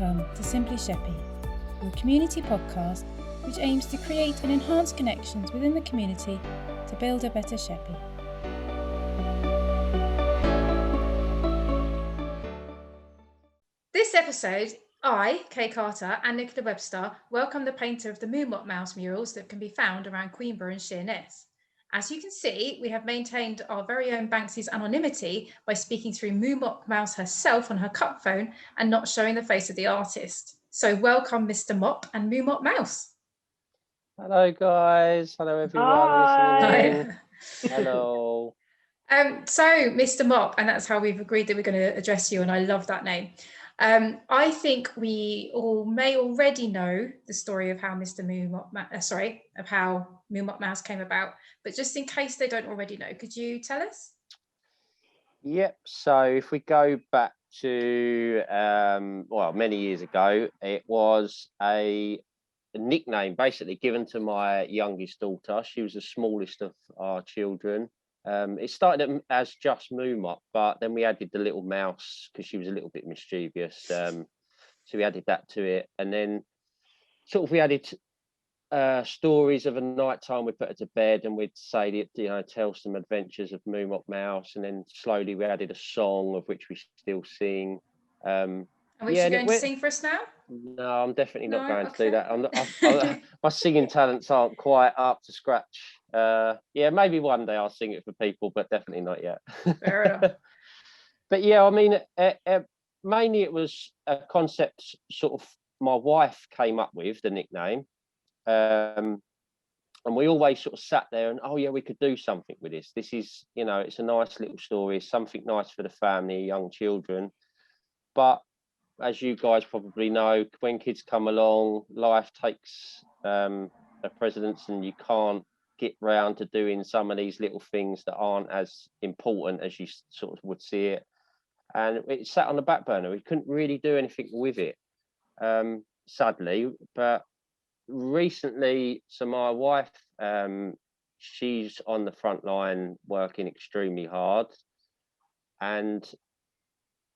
Welcome to Simply Sheppey, your community podcast which aims to create and enhance connections within the community to build a better Sheppey. This episode, I, Kay Carter, and Nicola Webster welcome the painter of the Moo Mop Mouse murals that can be found around Queenborough and Sheerness. As you can see, we have maintained our very own Banksy's anonymity by speaking through Moo Mop Mouse herself on her cup phone and not showing the face of the artist. So welcome Mr. Mop and Moo Mop Mouse. Hello guys, hello everyone listening in. Hello. So Mr. Mop, and that's how we've agreed that we're going to address you, and I love that name. I think we all may already know the story of how how Moo Mop Mouse came about, but just in case they don't already know, could you tell us? Yep, so if we go back to many years ago, it was a nickname basically given to my youngest daughter. She was the smallest of our children. It started as just Moo Mop, but then we added the little mouse because she was a little bit mischievous. So we added that to it, and then sort of we added stories of a night time. We put her to bed, and we'd say, tell some adventures of Moo Mop Mouse, and then slowly we added a song of which we still sing. And which you're going to sing for us now? No, I'm definitely not going to do that. My singing talents aren't quite up to scratch. Maybe one day I'll sing it for people, but definitely not yet. Fair enough. But yeah, I mean, mainly it was a concept sort of my wife came up with the nickname. And we always sort of sat there and, we could do something with this. This is, it's a nice little story, something nice for the family, young children. But as you guys probably know, when kids come along, life takes a precedence, and you can't get round to doing some of these little things that aren't as important as you sort of would see it. And it sat on the back burner. We couldn't really do anything with it, sadly. But recently, so my wife, she's on the front line working extremely hard, and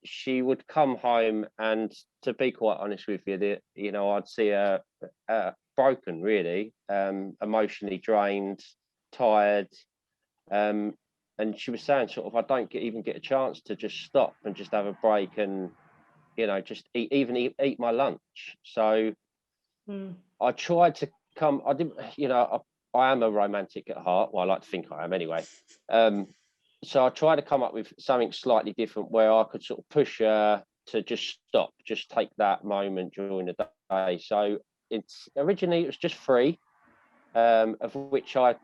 she would come home, and to be quite honest with you, I'd see her broken, really, emotionally drained, tired, and she was saying sort of, I don't even get a chance to just stop and just have a break and just eat my lunch. So I tried to come. I didn't, I am a romantic at heart. Well, I like to think I am anyway. So I tried to come up with something slightly different where I could sort of push her to just stop, just take that moment during the day. So originally it was just 3, of which I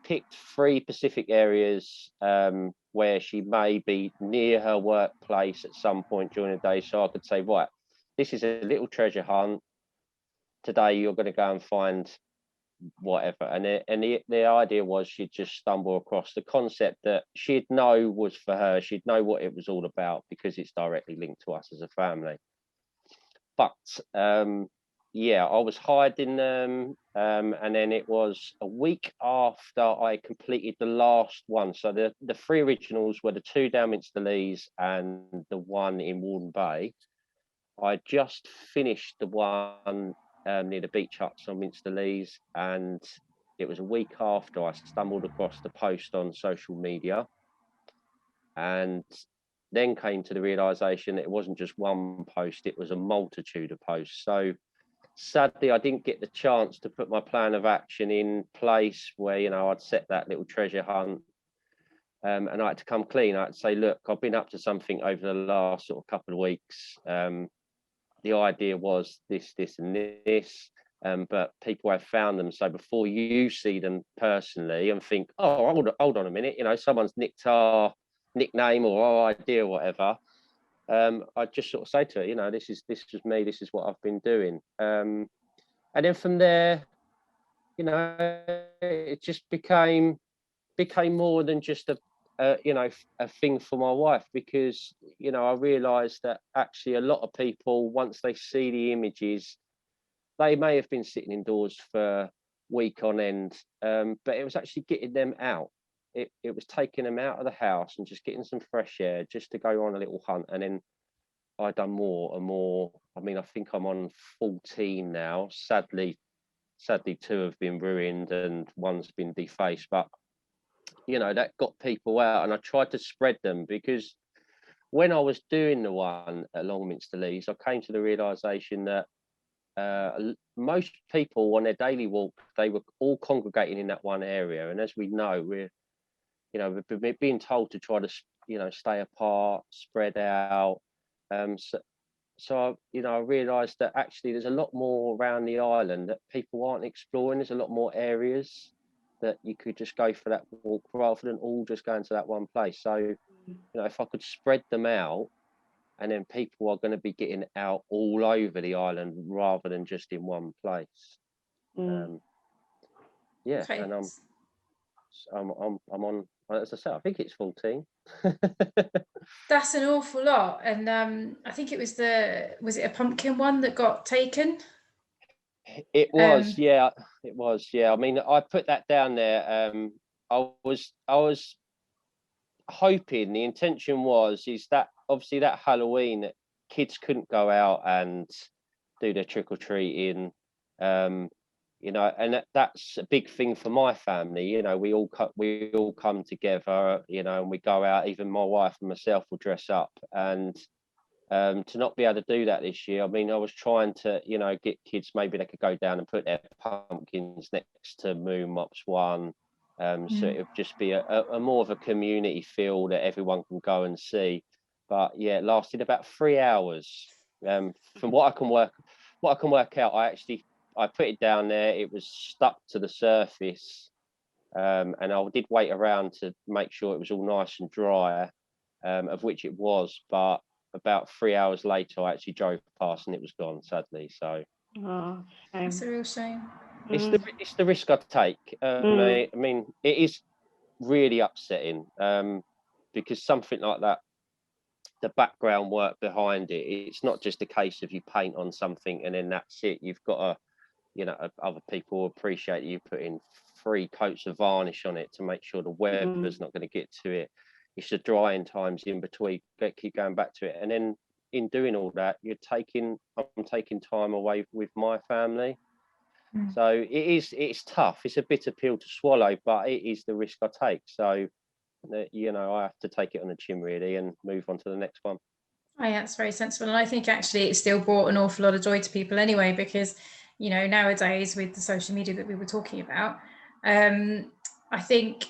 picked 3 specific areas where she may be near her workplace at some point during the day. So I could say, right, this is a little treasure hunt. Today you're going to go and find whatever, and the idea was she'd just stumble across the concept that she'd know was for her. She'd know what it was all about because it's directly linked to us as a family. But I was hiding them, and then it was a week after I completed the last one. So the 3 originals were the 2 down Minster Leys and the 1 in Warden Bay. I just finished the one near the beach huts on Minster Leys, and it was a week after I stumbled across the post on social media, and then came to the realization that it wasn't just one post, it was a multitude of posts. So sadly I didn't get the chance to put my plan of action in place where I'd set that little treasure hunt, and I had to come clean. I had to say, look, I've been up to something over the last sort of couple of weeks. The idea was this, and this, but people have found them. So before you see them personally and think, hold on a minute, someone's nicked our nickname or our idea or whatever, I just sort of say to her, this is me, this is what I've been doing. And then from there, it just became more than just a thing for my wife, because I realized that actually a lot of people, once they see the images, they may have been sitting indoors for week on end, but it was actually getting them out. It was taking them out of the house and just getting some fresh air, just to go on a little hunt. And then I done more and more. I mean, I think I'm on 14 now. Sadly, 2 have been ruined and one's been defaced. But that got people out, and I tried to spread them, because when I was doing the one at Longminster Leys, I came to the realization that most people on their daily walk, they were all congregating in that one area. And as we know, we're being told to try to, stay apart, spread out. So I realised that actually there's a lot more around the island that people aren't exploring. There's a lot more areas that you could just go for that walk, rather than all just going to that one place. So, if I could spread them out, and then people are going to be getting out all over the island rather than just in one place. Yeah, okay. And I'm on, as I said, I think it's 14. That's an awful lot. And I think it was it a pumpkin one that got taken? It was, yeah, it was, yeah. I mean, I put that down there. I was hoping, the intention is that obviously that Halloween, kids couldn't go out and do their trick-or-treating, and that's a big thing for my family. We all come together, and we go out. Even my wife and myself will dress up, and to not be able to do that this year, I mean, I was trying to, get kids, maybe they could go down and put their pumpkins next to Moo Mop's one. So it would just be a more of a community feel that everyone can go and see. But yeah, it lasted about 3 hours. From what I can work out, I put it down there. It was stuck to the surface, and I did wait around to make sure it was all nice and dry, of which it was. But about 3 hours later, I actually drove past and it was gone, sadly. So it's a real shame. It's the risk I take. I mean, it is really upsetting, because something like that, the background work behind it, it's not just a case of you paint on something and then that's it. You've got to, other people appreciate you putting 3 coats of varnish on it to make sure the web is not going to get to it. It's the drying times in between, keep going back to it, and then in doing all that, I'm taking time away with my family. So it's tough. It's a bitter pill to swallow, but it is the risk I take. So, I have to take it on the chin, really, and move on to the next one. Oh, yeah, it's very sensible. And I think actually it still brought an awful lot of joy to people anyway, because, nowadays with the social media that we were talking about, I think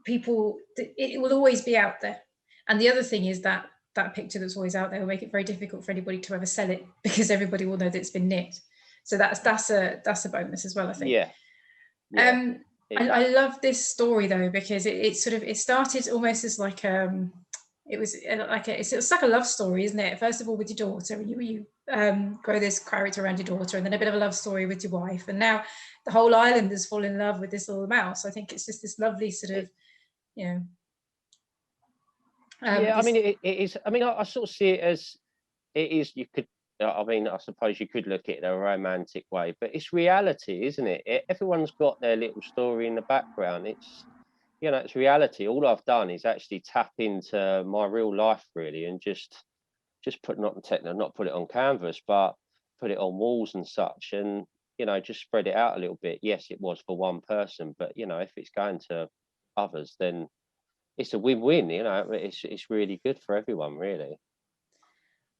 people, it will always be out there. And the other thing is that picture that's always out there will make it very difficult for anybody to ever sell it, because everybody will know that it's been nicked. So that's a bonus as well, I think. Yeah. I love this story though, because it started almost as like it's like a love story, isn't it? First of all with your daughter, and you grow this character around your daughter, and then a bit of a love story with your wife, and now the whole island has fallen in love with this little mouse. I think it's just this lovely sort of, I mean, it is. I mean, I sort of see it as it is. You could. I mean, I suppose you could look at it in a romantic way, but it's reality, isn't it? Everyone's got their little story in the background. It's reality. All I've done is actually tap into my real life, really, and just put not put it on canvas, but put it on walls and such, and just spread it out a little bit. Yes, it was for one person, but if it's going to others, then it's a win-win. It's really good for everyone, really.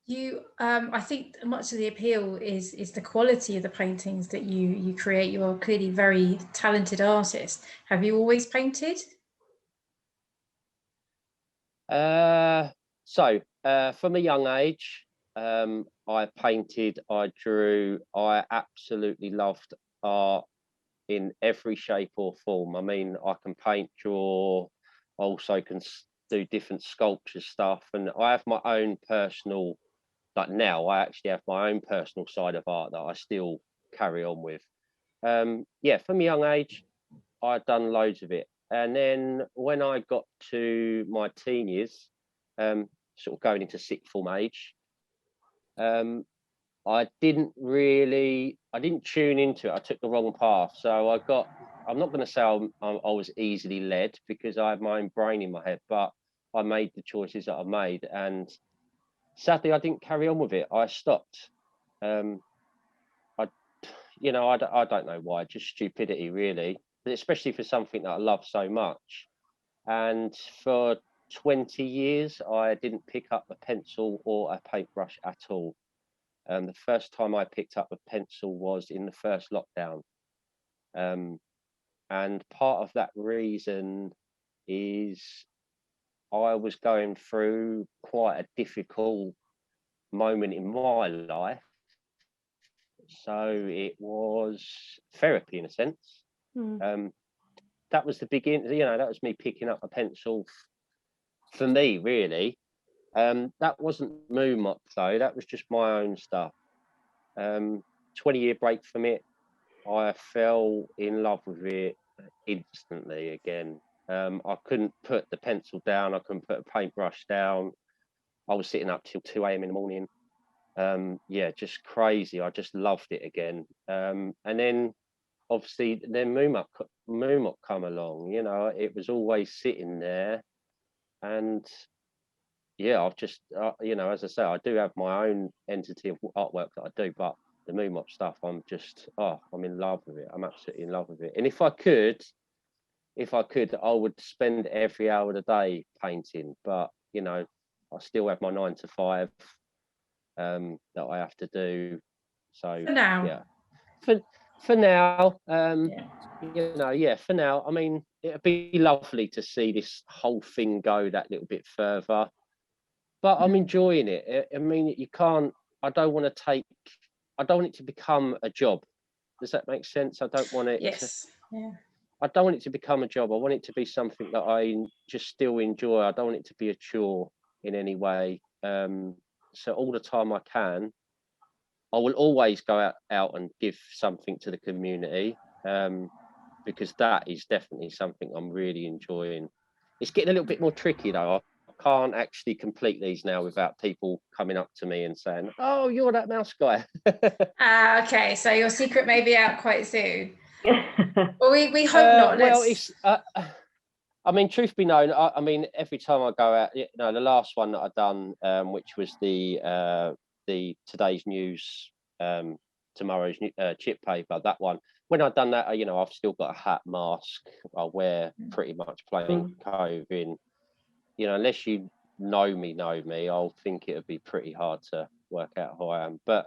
I think much of the appeal is the quality of the paintings that you create. You are clearly very talented artist. Have you always painted? From a young age, I painted, I drew, I absolutely loved art in every shape or form. I mean, I can paint, draw, also can do different sculpture stuff, and I have my own personal, like now I actually have my own personal side of art that I still carry on with. From a young age, I'd done loads of it. And then when I got to my teen years, sort of going into sixth form age, I didn't tune into it. I took the wrong path. So I'm not going to say I was easily led, because I had my own brain in my head, but I made the choices that I made. And sadly, I didn't carry on with it. I stopped. I, I don't know why, just stupidity really, but especially for something that I love so much. And for 20 years, I didn't pick up a pencil or a paintbrush at all. The first time I picked up a pencil was in the first lockdown. And part of that reason is I was going through quite a difficult moment in my life. So it was therapy in a sense. That was the beginning, that was me picking up a pencil for me, really. That wasn't Moo Mop though, that was just my own stuff. 20-year break from it, I fell in love with it instantly again. I couldn't put the pencil down, I couldn't put a paintbrush down. I was sitting up till 2 a.m. in the morning. Just crazy. I just loved it again. And then obviously Moo Mop come along, it was always sitting there. And I've just, as I say, I do have my own entity of artwork that I do, but the Moo Mop stuff, I'm in love with it. I'm absolutely in love with it. And if I could, I would spend every hour of the day painting, but I still have my 9 to 5 that I have to do. So for now. Yeah. For now, for now, I mean, it'd be lovely to see this whole thing go that little bit further, but I'm enjoying it. I mean, I don't want it to become a job. Does that make sense? I don't want it I don't want it to become a job. I want it to be something that I just still enjoy. I don't want it to be a chore in any way. So all the time I can, I will always go out and give something to the community, because that is definitely something I'm really enjoying. It's getting a little bit more tricky though. I can't actually complete these now without people coming up to me and saying, "Oh, you're that mouse guy." Okay, so your secret may be out quite soon. Well, we hope not. Well, it's. I mean, truth be known, I mean, every time I go out, the last one that I've done, which was the today's news, tomorrow's chip paper, that one. When I've done that, I've still got a hat, mask. I wear pretty much plain clothing. Unless you know me, I'll think it would be pretty hard to work out who I am. But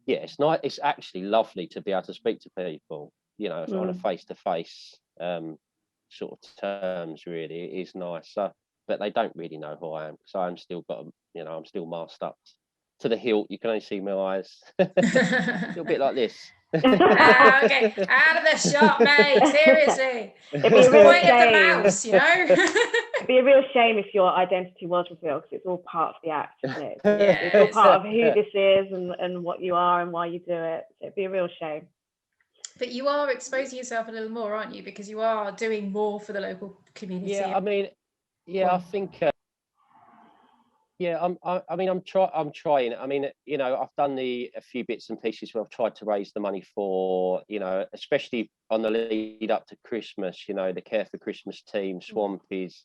yeah, it's nice. It's actually lovely to be able to speak to people, on a face-to-face sort of terms. Really, it is nice. But they don't really know who I am, because I'm still I'm still masked up to the hilt. You can only see my eyes. A little bit like this. Okay, out of the shot, mate. Seriously, It'd be a real point of the mouse, It'd be a real shame if your identity was revealed, because it's all part of the act, isn't it? It's all part of who this is and what you are and why you do it. So it'd be a real shame. But you are exposing yourself a little more, aren't you? Because you are doing more for the local community. Yeah, I mean, I think. I'm trying. I mean, I've done a few bits and pieces where I've tried to raise the money for, especially on the lead up to Christmas, the Care for Christmas team, Swampies.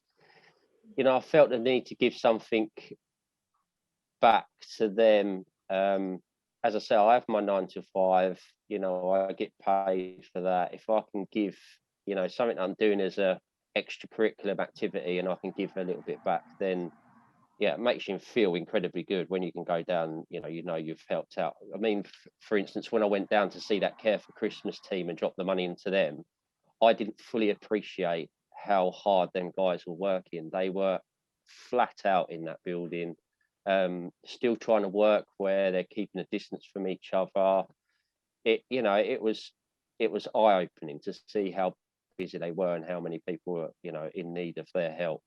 I felt the need to give something back to them. As I say, I have my 9 to 5, I get paid for that. If I can give, something I'm doing as a extracurricular activity and I can give a little bit back, then it makes you feel incredibly good when you can go down, you've helped out. I mean, for instance, when I went down to see that Care for Christmas team and drop the money into them, I didn't fully appreciate how hard them guys were working. They were flat out in that building, still trying to work where they're keeping a distance from each other. It was eye-opening to see how busy they were and how many people were, in need of their help.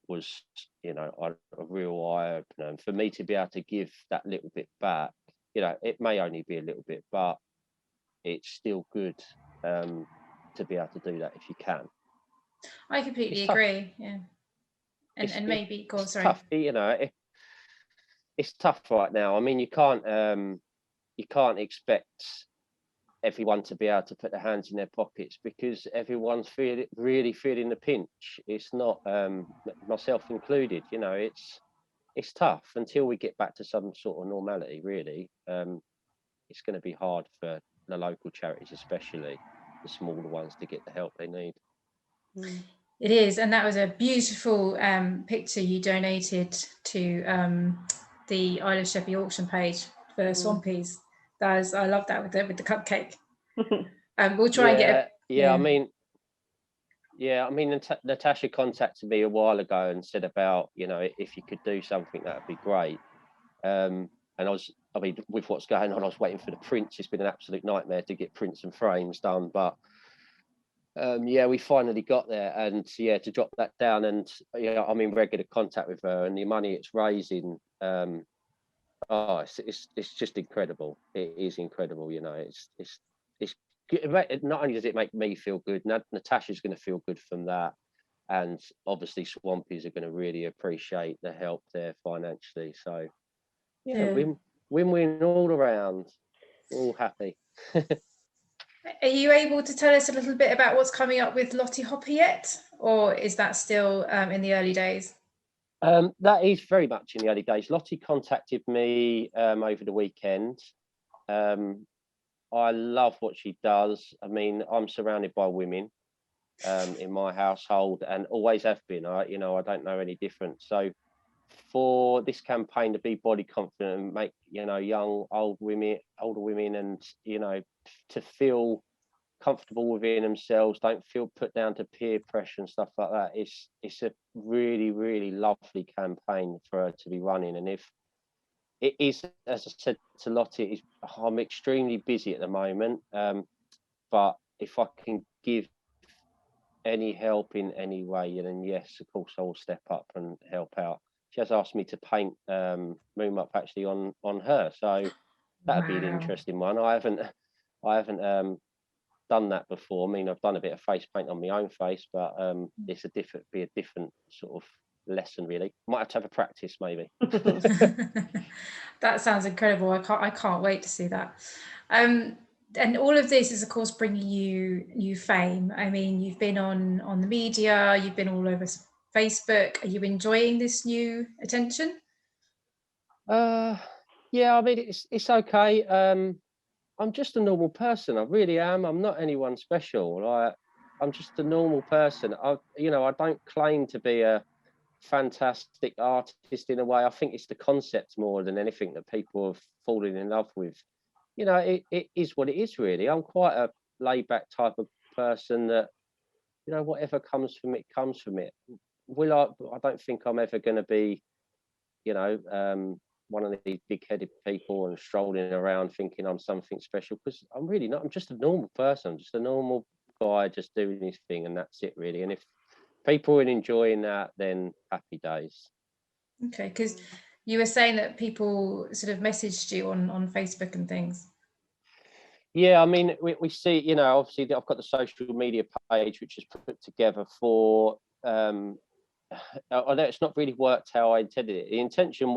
Was a real eye-opener. And for me to be able to give that little bit back, it may only be a little bit, but it's still good to be able to do that if you can. I completely agree. Yeah, and maybe go on. Sorry. Tough, it's tough right now. I mean, you can't expect everyone to be able to put their hands in their pockets, because everyone's really feeling the pinch. It's not myself included. It's it's tough until we get back to some sort of normality, really. It's going to be hard for the local charities, especially the smaller ones, to get the help they need. It is, and that was a beautiful picture you donated to the Island Chevy auction page for Swampies. I love that with the cupcake. We'll try and get I mean, Natasha contacted me a while ago and said about, you know, if you could do something, that would be great. And I mean, with what's going on, I was waiting for the prints. It's been an absolute nightmare to get prints and frames done, but we finally got there, and to drop that down, and I'm in regular contact with her, and the money it's raising, it's just incredible. It is incredible, you know. It's not only does it make me feel good, Natasha's going to feel good from that, and obviously Swampies are going to really appreciate the help there financially. So win-win all around, all happy. Are you able to tell us a little bit about what's coming up with Lottie Hopper yet, or is that still in the early days? That is very much in the early days. Lottie contacted me over the weekend. I love what she does. I mean, I'm surrounded by women in my household, and always have been. I don't know any different. So for this campaign to be body confident and make, young, older women, and, to feel comfortable within themselves, don't feel put down to peer pressure and stuff like that. It's a really, really lovely campaign for her to be running. And if it is, as I said to Lottie, I'm extremely busy at the moment, but if I can give any help in any way, then yes, of course I will step up and help out. She has asked me to paint Moo Mop actually on her, so that'd be an interesting one. I haven't done that before. I mean, I've done a bit of face paint on my own face, but it's a different sort of lesson, really. Might have to have a practice, maybe. That sounds incredible. I can't wait to see that. And all of this is, of course, bringing you new fame. I mean, you've been on the media, you've been all over Facebook. Are you enjoying this new attention? Yeah, I mean, it's okay. I'm just a normal person. I really am. I'm not anyone special. I'm just a normal person. I don't claim to be a fantastic artist in a way. I think it's the concept more than anything that people have fallen in love with. It is what it is, really. I'm quite a laid back type of person that, whatever comes from it comes from it. I don't think I'm ever going to be, one of these big-headed people and strolling around thinking I'm something special, because I'm really not. I'm just a normal person. I'm just a normal guy just doing his thing, and that's it, really. And if people are enjoying that, then happy days. Okay, because you were saying that people sort of messaged you on Facebook and things. Yeah, I mean, we see, obviously I've got the social media page, which is put together for, although it's not really worked how I intended it. The intention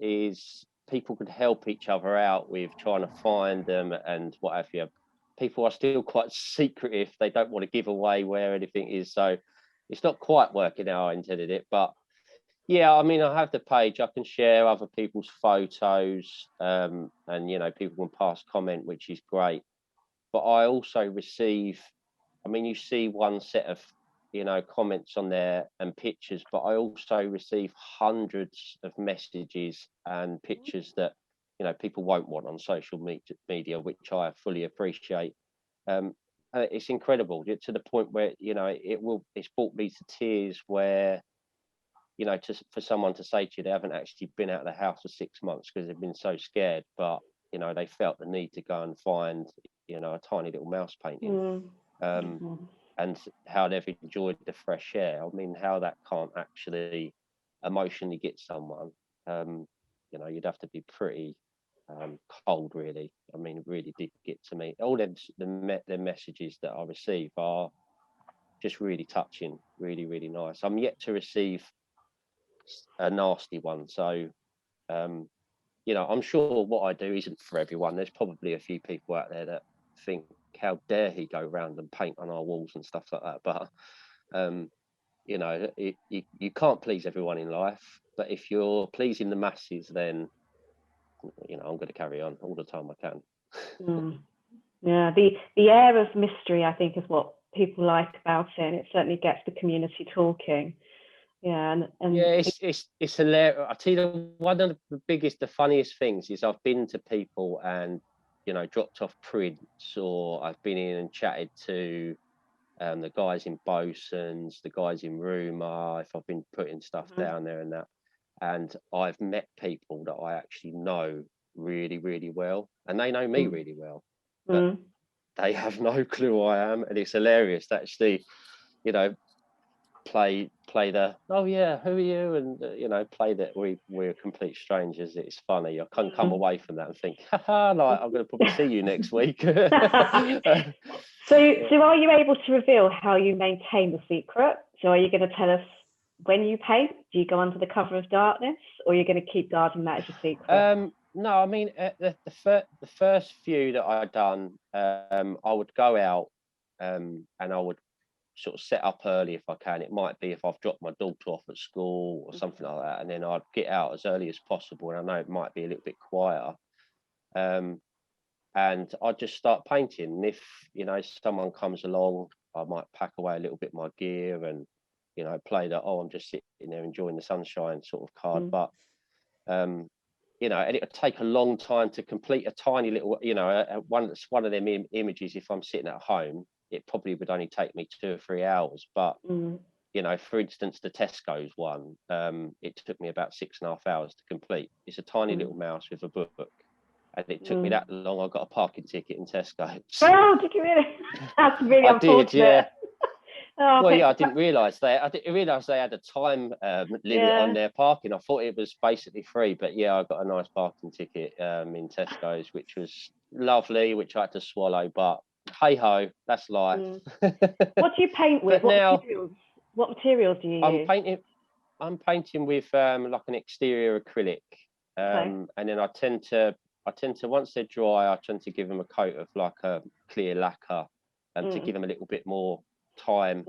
is people could help each other out with trying to find them and what have you. People are still quite secretive. They don't want to give away where anything is. So it's not quite working how I intended it. But yeah, I mean, I have the page. I can share other people's photos, and people can pass comment, which is great. But I also receive, I mean, you see one set of comments on there and pictures, but I also receive hundreds of messages and pictures that people won't want on social media, which I fully appreciate. It's incredible to the point where it's brought me to tears, where for someone to say to you they haven't actually been out of the house for 6 months because they've been so scared, but they felt the need to go and find a tiny little mouse painting, and how they've enjoyed the fresh air. I mean, how that can't actually emotionally get someone. You'd have to be pretty cold, really. I mean, it really did get to me. All the messages that I receive are just really touching, really, really nice. I'm yet to receive a nasty one, so I'm sure what I do isn't for everyone. There's probably a few people out there that think, how dare he go around and paint on our walls and stuff like that, but you know, you can't please everyone in life, but if you're pleasing the masses, then, you know, I'm going to carry on all the time I can. Yeah, the air of mystery, I think, is what people like about it, and it certainly gets the community talking. Yeah, and yeah, it's hilarious. I tell you, one of the biggest, the funniest things is I've been to people and, you know, dropped off prints, or I've been in and chatted to the guys in Bosun's, the guys in Rumour, if I've been putting stuff down there and that. And I've met people that I actually know really, really well, and they know me really well, but they have no clue who I am. And it's hilarious to actually, you know, play the, oh yeah, who are you, and you know, play that we're complete strangers. It's funny. I can't come away from that and think, haha, like I'm going to probably see you next week. So are you able to reveal how you maintain the secret? So are you going to tell us when you paint? Do you go under the cover of darkness, or are you going to keep guarding that as your secret? No, I mean, the first few that I'd done, I would go out and I would sort of set up early if I can. It might be if I've dropped my daughter off at school or something like that, and then I'd get out as early as possible. And I know it might be a little bit quieter, and I'd just start painting. And if, you know, someone comes along, I might pack away a little bit of my gear and, you know, play that, oh, I'm just sitting there enjoying the sunshine sort of card. But you know, and it would take a long time to complete a tiny little, you know, one of them images. If I'm sitting at home, it probably would only take me 2 or 3 hours. But you know, for instance, the Tesco's one, it took me about 6.5 hours to complete. It's a tiny little mouse with a book, and it took me that long. I got a parking ticket in Tesco's. Oh, did you really? That's really unfortunate. Did, yeah. Oh, well, yeah, I didn't realise they had a time limit on their parking. I thought it was basically free, but yeah, I got a nice parking ticket in Tesco's, which was lovely, which I had to swallow. But hey ho, that's life. What do you paint with? What materials do you use? I'm painting with like an exterior acrylic, and then I tend to once they're dry, I tend to give them a coat of like a clear lacquer, to give them a little bit more time.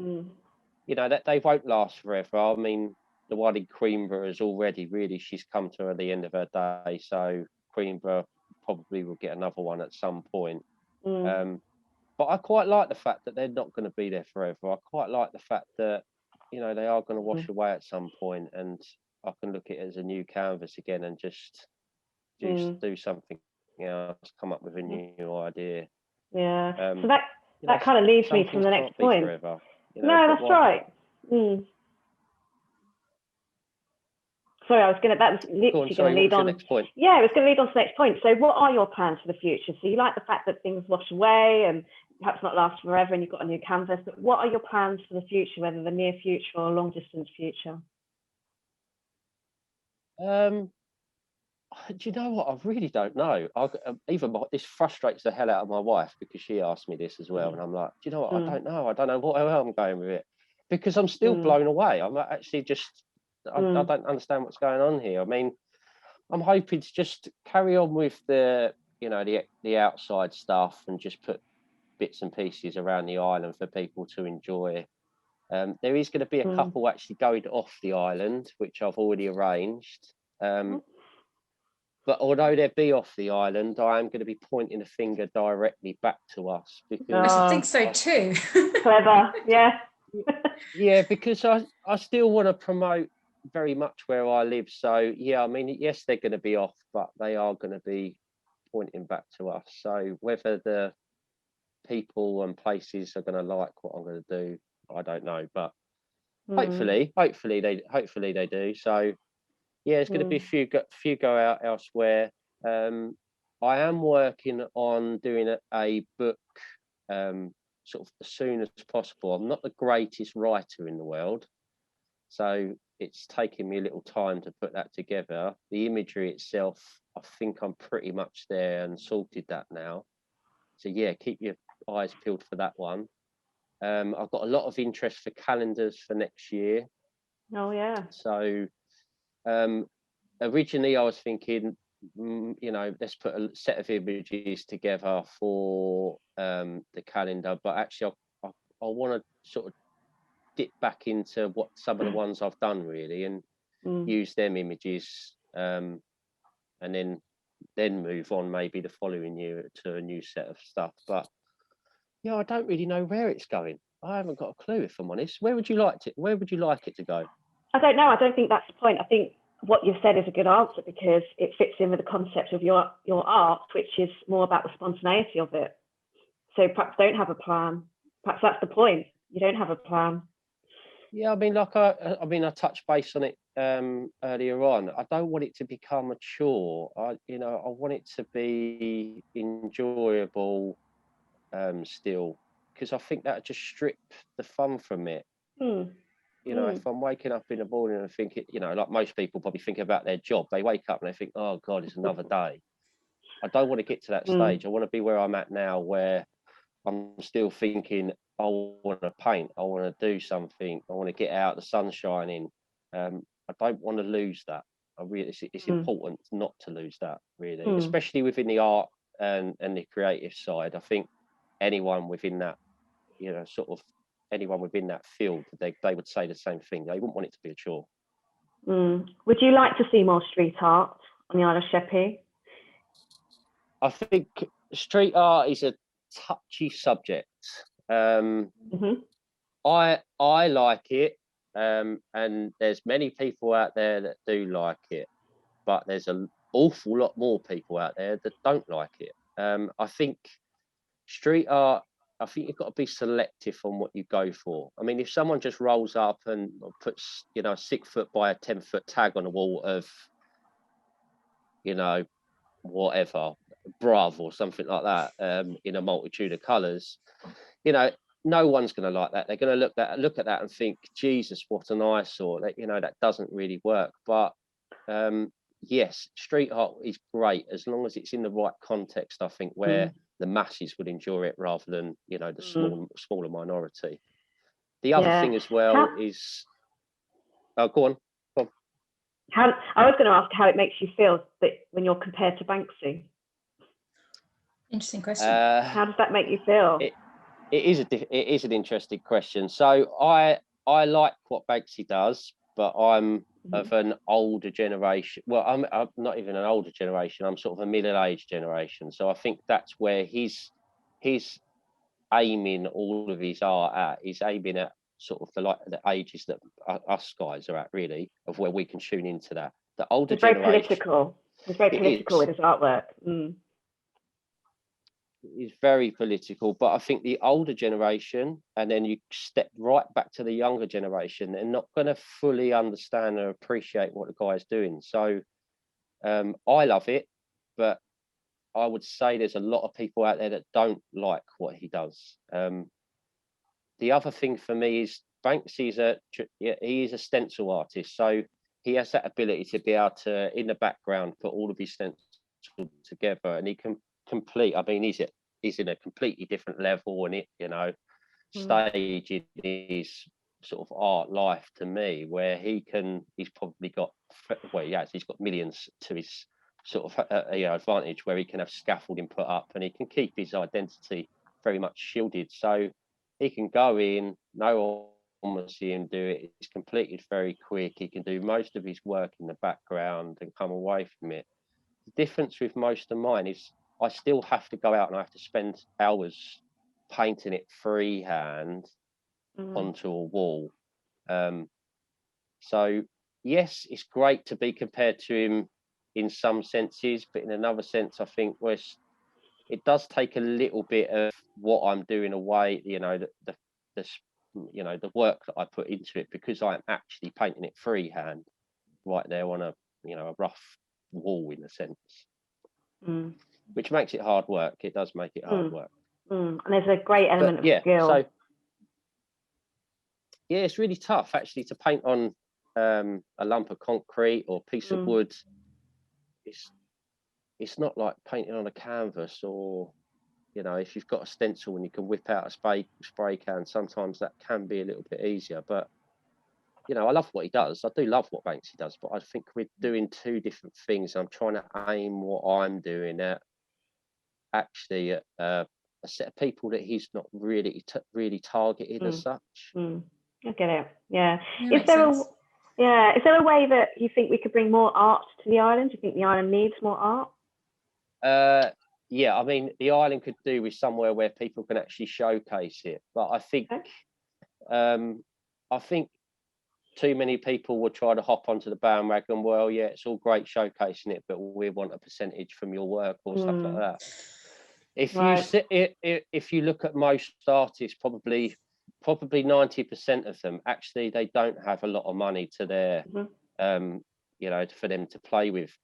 You know, that they won't last forever. I mean, the one in Queenborough is already really, she's come to the end of her day, so Queenborough probably will get another one at some point. But I quite like the fact that they're not going to be there forever. I quite like the fact that, you know, they are going to wash away at some point, and I can look at it as a new canvas again and just do something else, come up with a new idea. Yeah. So that kind of leads me to the next point. Forever, you know, no, that's right. Sorry, that was literally going to lead on. Next point? Yeah, it was going to lead on to the next point. So what are your plans for the future? So you like the fact that things wash away and perhaps not last forever, and you've got a new canvas, but what are your plans for the future, whether the near future or long distance future? Do you know what? I really don't know. This frustrates the hell out of my wife, because she asked me this as well, and I'm like, do you know what? I don't know. I don't know where I'm going with it, because I'm still blown away. I'm actually just, I don't understand what's going on here. I mean, I'm hoping to just carry on with the, you know, the outside stuff, and just put bits and pieces around the island for people to enjoy. There is going to be a couple actually going off the island, which I've already arranged. But although they'll be off the island, I am going to be pointing a finger directly back to us, because I think so too. Clever, yeah. Yeah, because I still want to promote very much where I live. So yeah, I mean, yes, they're going to be off, but they are going to be pointing back to us. So whether the people and places are going to like what I'm going to do, I don't know, but hopefully they do. So yeah, there's going to be a few go out elsewhere. I am working on doing a book sort of as soon as possible. I'm not the greatest writer in the world, so it's taking me a little time to put that together. The imagery itself, I think I'm pretty much there and sorted that now. So yeah, keep your eyes peeled for that one. I've got a lot of interest for calendars for next year. Oh yeah. So originally I was thinking, you know, let's put a set of images together for the calendar, but actually I want to sort of dip back into what some of the ones I've done really, and use them images, and then move on maybe the following year to a new set of stuff. But yeah, I don't really know where it's going. I haven't got a clue, if I'm honest. Where would you like it to go? I don't know. I don't think that's the point. I think what you've said is a good answer, because it fits in with the concept of your art, which is more about the spontaneity of it. So perhaps don't have a plan. Perhaps that's the point. You don't have a plan. Yeah, I mean, like I touched base on it earlier on. I don't want it to become a chore. I want it to be enjoyable still, because I think that would just strip the fun from it. If I'm waking up in the morning and thinking, like most people probably think about their job, they wake up and they think, oh God, it's another day. I don't want to get to that stage. I want to be where I'm at now, where I'm still thinking, I want to paint, I want to do something, I want to get out, the sun shining. I don't want to lose that. It's important not to lose that, really, especially within the art and the creative side. I think anyone within that, anyone within that field, they would say the same thing. They wouldn't want it to be a chore. Would you like to see more street art on the Isle of Sheppey? I think street art is a touchy subject. I like it, and there's many people out there that do like it, but there's an awful lot more people out there that don't like it. I think street art, I think you've got to be selective on what you go for. I mean, if someone just rolls up and puts, a 6 foot by a 10 foot tag on the wall of, whatever, Brav or something like that, in a multitude of colours, no one's going to like that. They're going to look at that and think, Jesus, what an eyesore. That doesn't really work. But yes, street art is great as long as it's in the right context, I think, where the masses would enjoy it rather than, the smaller minority. The other thing as well is, go on. I was going to ask how it makes you feel that when you're compared to Banksy. Interesting question. How does that make you feel? It is an interesting question. So I like what Banksy does, but I'm of an older generation. Well, I'm not even an older generation. I'm sort of a middle-aged generation. So I think that's where he's aiming all of his art at. He's aiming at sort of the ages that us guys are at, really, of where we can tune into that. The older generation. He's very political with his artwork. Is very political, but I think the older generation, and then you step right back to the younger generation, they're not going to fully understand or appreciate what the guy's doing. So I love it, but I would say there's a lot of people out there that don't like what he does. The other thing for me is Banksy is a stencil artist, so he has that ability to be able to, in the background, put all of his stencils together, and he can complete. I mean, he's in a completely different level, and stage in his sort of art life to me, where he's probably got, he's got millions to his sort of advantage, where he can have scaffolding put up and he can keep his identity very much shielded. So he can go in, no one will see him do it. It's completed very quick. He can do most of his work in the background and come away from it. The difference with most of mine is I still have to go out and I have to spend hours painting it freehand onto a wall. So yes, it's great to be compared to him in some senses, but in another sense, I think it does take a little bit of what I'm doing away, the work that I put into it, because I'm actually painting it freehand right there on a rough wall, in a sense. Which makes it hard work. It does make it hard work. And there's a great element of skill. So, it's really tough actually to paint on a lump of concrete or a piece of wood. It's not like painting on a canvas, or if you've got a stencil and you can whip out a spray can, sometimes that can be a little bit easier. But I love what he does. I do love what Banksy does, but I think we're doing two different things. I'm trying to aim what I'm doing at actually at a set of people that he's not really targeted as such. I get it. Yeah. Yeah, Is there sense. is there a way that you think we could bring more art to the island? Do you think the island needs more art? Yeah, I mean, the island could do with somewhere where people can actually showcase it. But Okay. I think too many people will try to hop onto the bandwagon. Well, yeah, it's all great showcasing it, but we want a percentage from your work or stuff like that. If you Right. sit, if you look at most artists, probably 90% of them actually they don't have a lot of money to their for them to play with.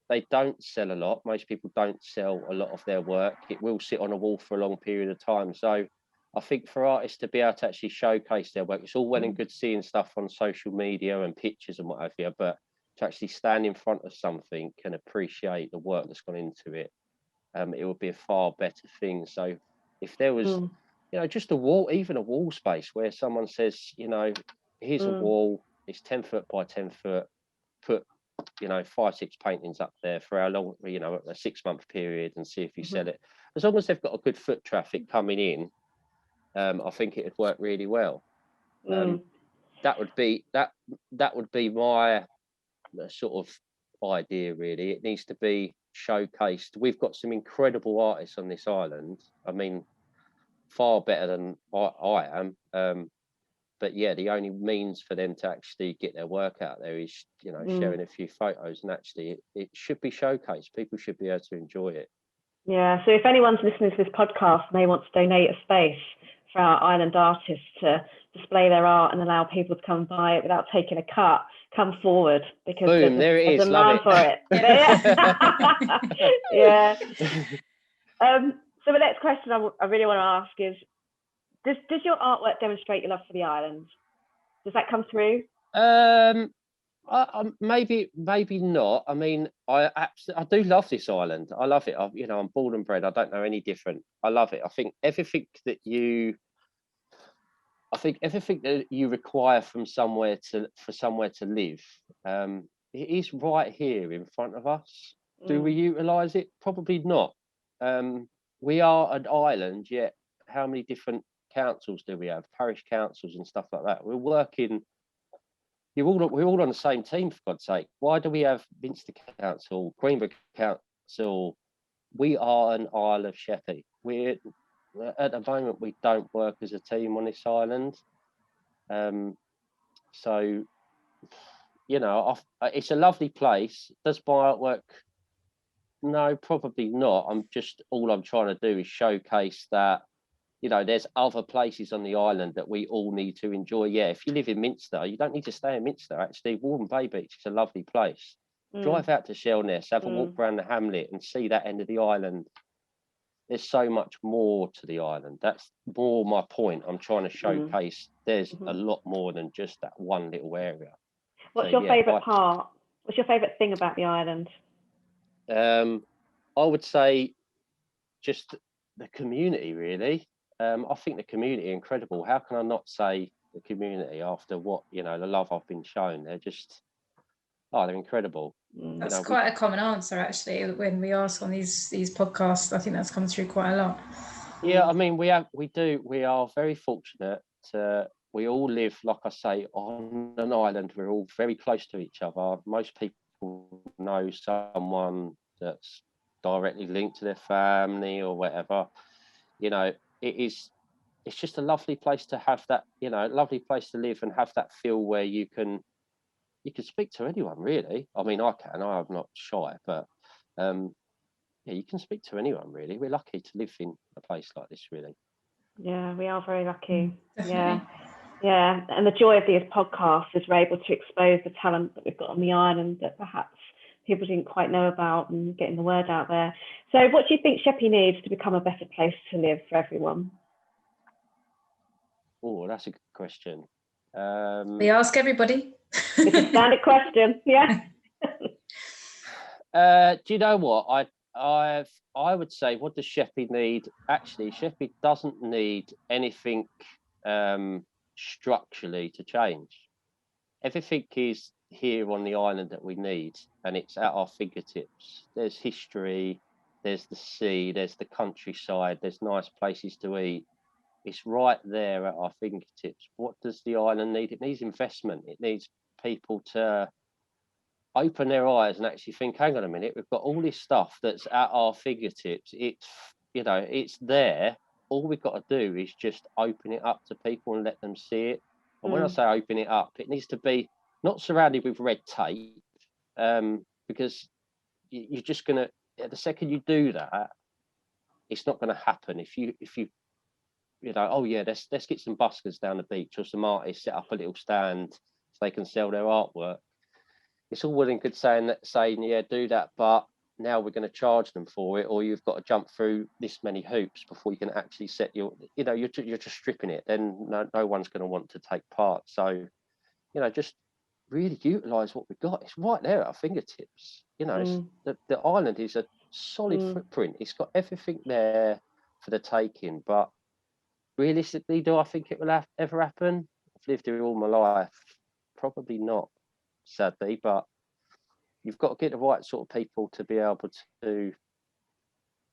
They don't sell a lot. Most people don't sell a lot of their work. It will sit on a wall for a long period of time. So I think for artists to be able to actually showcase their work, it's all well and good seeing stuff on social media and pictures and what have you, but to actually stand in front of something and appreciate the work that's gone into it, it would be a far better thing. So if there was, just a wall, even a wall space where someone says, here's a wall, it's 10 foot by 10 foot, put 5-6 paintings up there for how long, a 6-month period, and see if you sell it. As long as they've got a good foot traffic coming in, I think it would work really well. That would be my sort of idea, really. It needs to be showcased. We've got some incredible artists on this island. I mean, far better than I am. But yeah, the only means for them to actually get their work out there is, sharing a few photos, and actually it should be showcased. People should be able to enjoy it. Yeah. So if anyone's listening to this podcast and they want to donate a space for our island artists to display their art and allow people to come and buy it without taking a cut, come forward, because boom, there's a demand for it. Yeah. So the next question I really want to ask is, does your artwork demonstrate your love for the island? Does that come through? Maybe not. I mean, I do love this island. I love it. I'm born and bred. I don't know any different. I love it. I think everything that you require from somewhere to live, it is right here in front of us. Do we utilize it? Probably not. We are an island, yet how many different councils do we have? Parish councils and stuff like that. We're all on the same team, for God's sake. Why do we have Minster Council, Queenborough Council? We are an Isle of Sheppey. At the moment, we don't work as a team on this island. So, it's a lovely place. Does my artwork? No, probably not. All I'm trying to do is showcase that, there's other places on the island that we all need to enjoy. Yeah, if you live in Minster, you don't need to stay in Minster. Actually, Warden Bay Beach is a lovely place. Drive out to Shellness, have a walk around the hamlet and see that end of the island. There's so much more to the island. That's more my point. I'm trying to showcase there's a lot more than just that one little area. What's your favourite part? What's your favourite thing about the island? I would say just the community, really. I think the community are incredible. How can I not say the community after what, the love I've been shown? They're just, they're incredible. That's quite a common answer, actually, when we ask on these podcasts. I think that's come through quite a lot. Yeah, I mean, we are very fortunate we all live, like I say, on an island. We're all very close to each other. Most people know someone that's directly linked to their family or whatever. It's just a lovely place to have that, lovely place to live and have that feel where you can speak to anyone, really. I mean, I'm not shy, but you can speak to anyone, really. We're lucky to live in a place like this, really. Yeah, we are very lucky. Yeah. And the joy of these podcasts is we're able to expose the talent that we've got on the island that perhaps people didn't quite know about, and getting the word out there. So what do you think Sheppey needs to become a better place to live for everyone? Oh, that's a good question. We ask everybody. It's a standard question, yeah. Do you know what? I would say, what does Sheppey need? Actually, Sheppey doesn't need anything structurally to change. Everything is here on the island that we need, and it's at our fingertips. There's history, there's the sea, there's the countryside, there's nice places to eat. It's right there at our fingertips. What does the island need? It needs investment. It needs people to open their eyes and actually think, hang on a minute, we've got all this stuff that's at our fingertips. It's, you know, it's there. All we've got to do is just open it up to people and let them see it. And when I say open it up, it needs to be not surrounded with red tape, because you're just going to, the second you do that, it's not going to happen. If you know, oh yeah, let's get some buskers down the beach or some artists set up a little stand so they can sell their artwork. It's all well and good saying yeah, do that, but now we're going to charge them for it, or you've got to jump through this many hoops before you can actually set your, you know, you're just stripping it. Then no one's going to want to take part. So, you know, just really utilize what we've got. It's right there at our fingertips. You know, the island is a solid footprint. It's got everything there for the taking, but realistically, do I think it will ever happen? I've lived here all my life. Probably not, sadly, but you've got to get the right sort of people to be able to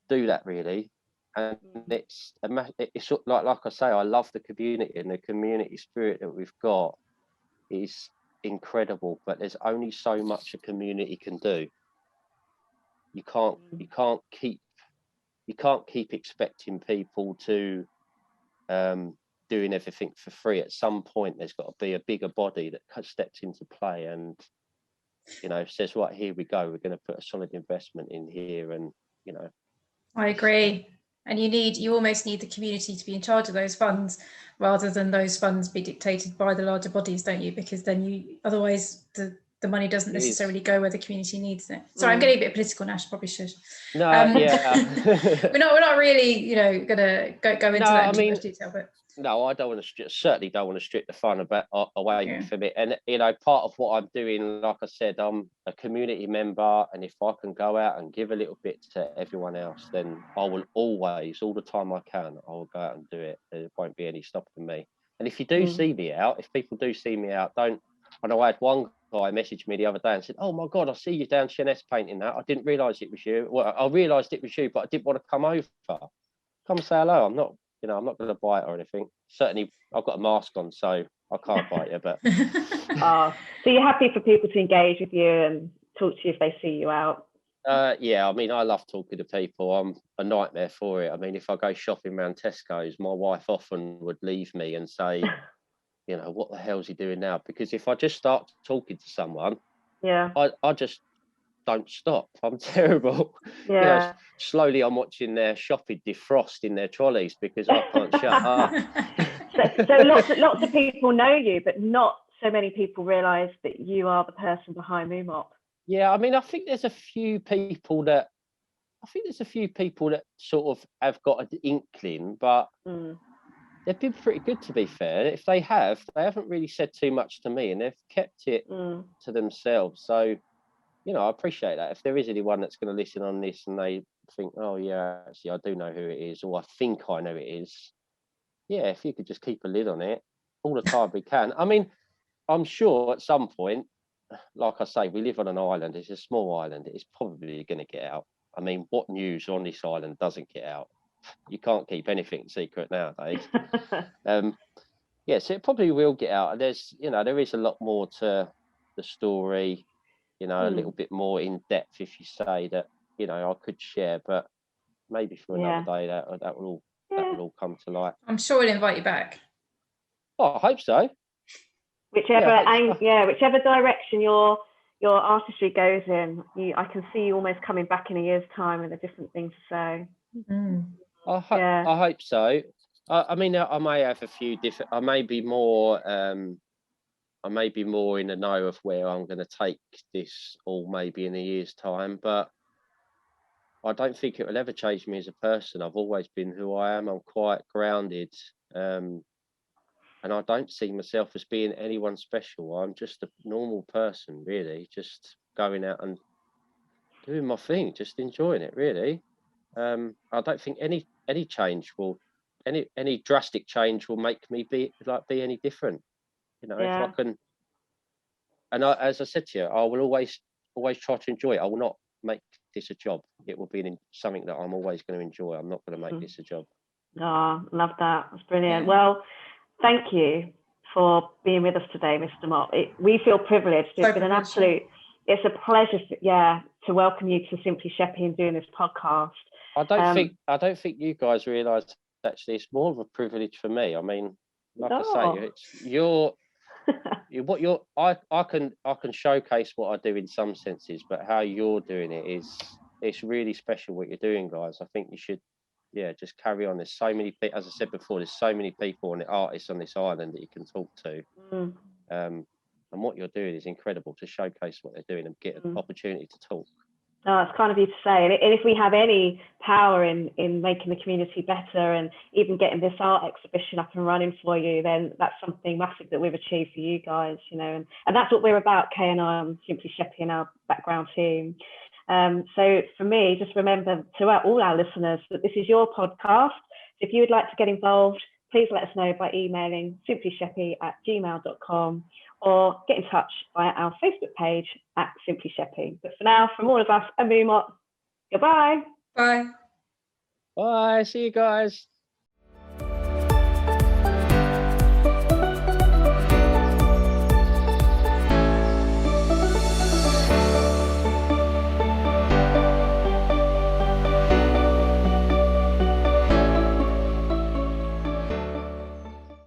do that, really. And it's sort of like I say, I love the community, and the community spirit that we've got is incredible, but there's only so much a community can do. You can't keep expecting people to doing everything for free. At some point there's got to be a bigger body that steps into play and, you know, says, right, here we go, we're going to put a solid investment in here. And, you know, I agree. And you almost need the community to be in charge of those funds rather than those funds be dictated by the larger bodies, don't you? Because then otherwise the money doesn't necessarily go where the community needs it. Sorry, I'm getting a bit political now. Probably should. No, yeah. we're not really, you know, gonna go into that in too much detail, but. No, I don't want to certainly don't want to strip the fun away from it. And, you know, part of what I'm doing, like I said, I'm a community member, and if I can go out and give a little bit to everyone else, then I will always, all the time I can, I will go out and do it. There won't be any stopping me. And if you do see me out, if people do see me out, I know I had one guy message me the other day and said, oh my God, I see you down Sheerness painting that. I didn't realise it was you. Well, I realised it was you, but I didn't want to come over. Come say hello. I'm not going to bite or anything. Certainly, I've got a mask on, so I can't bite you. But so you're happy for people to engage with you and talk to you if they see you out? Yeah, I mean, I love talking to people. I'm a nightmare for it. I mean, if I go shopping around Tesco's, my wife often would leave me and say, you know, what the hell's he doing now? Because if I just start talking to someone, I just don't stop. I'm terrible. You know, slowly I'm watching their shopping defrost in their trolleys because I can't shut up. So lots of people know you, but not so many people realise that you are the person behind Moo Mop. Yeah, I mean, I think there's a few people that sort of have got an inkling, but they've been pretty good, to be fair. If they haven't really said too much to me, and they've kept it to themselves. So, you know, I appreciate that. If there is anyone that's going to listen on this and they think, oh yeah, actually I do know who it is, or I think I know it is, yeah, if you could just keep a lid on it all the time we can. I mean, I'm sure at some point, like I say, we live on an island. It's a small island. It's probably going to get out. I mean, what news on this island doesn't get out? You can't keep anything secret nowadays. Yeah, so it probably will get out. And there's, you know, there is a lot more to the story, you know, a little bit more in depth, if you say that, you know, I could share, but maybe for another day that will all come to light. I'm sure we'll invite you back. Oh, I hope so. Whichever direction your artistry goes in, I can see you almost coming back in a year's time with a different thing to say. I hope so. I mean, I may have a few different. I may be more in the know of where I'm going to take this, or maybe in a year's time. But I don't think it will ever change me as a person. I've always been who I am. I'm quite grounded. And I don't see myself as being anyone special. I'm just a normal person, really, just going out and doing my thing, just enjoying it, really. I don't think any change will, any drastic change will make me be any different. You know, if I can, and as I said to you, I will always try to enjoy it. I will not make this a job. It will be something that I'm always going to enjoy. I'm not going to make this a job. Oh, love that. That's brilliant. Yeah. Well, thank you for being with us today, Mr. Mott. We feel privileged. It's been an absolute, it's a pleasure, to welcome you to Simply Sheppey and doing this podcast. I don't think you guys realise actually it's more of a privilege for me. I mean, like I say, I can showcase what I do in some senses, but how you're doing it it's really special what you're doing, guys. I think you should just carry on. There's so many people, as I said before, there's so many people and artists on this island that you can talk to. And what you're doing is incredible to showcase what they're doing and get an opportunity to talk. Oh, it's kind of you to say. And if we have any power in making the community better and even getting this art exhibition up and running for you, then that's something massive that we've achieved for you guys, you know, and that's what we're about, Kay and I, and Simply Sheppey and our background team. So for me, just remember to all our listeners that this is your podcast. If you would like to get involved, please let us know by emailing simplysheppey@gmail.com or get in touch via our Facebook page at Simply Sheppey. But for now, from all of us, a Moo Mop, goodbye. Bye. Bye. See you guys.